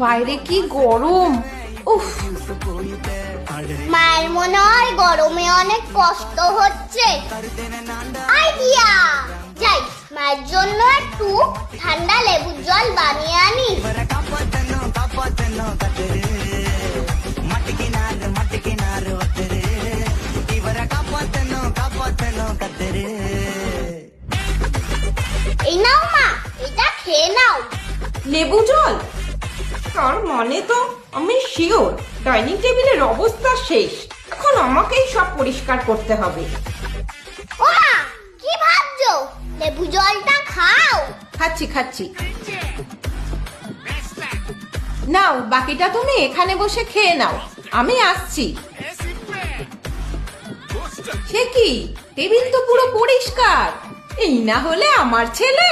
বাইরে কি গরম! উফ, মায়ের মনে হয় গরমে অনেক কষ্ট হচ্ছে। আইডিয়া! যাই, মায়ের জন্য একটু ঠান্ডা লেবুর জল বানিয়ে আনি। এই নাও মা, এটা খেয়ে নাও। লেবু জল? তার মানে তো আমি শিওর ডাইনিং টেবিলের অবস্থা শেষ। এখন আমাকেই সব পরিষ্কার করতে হবে। ও মা, কি ভাবছো? লেবু জলটা খাও। খাচ্ছি খাচ্ছি। নাও, বাকিটা তুমি এখানে বসে খেয়ে নাও, আমি আসছি। সে কি, টেবিল তো পুরো পরিষ্কার। এই না হলে আমার ছেলে।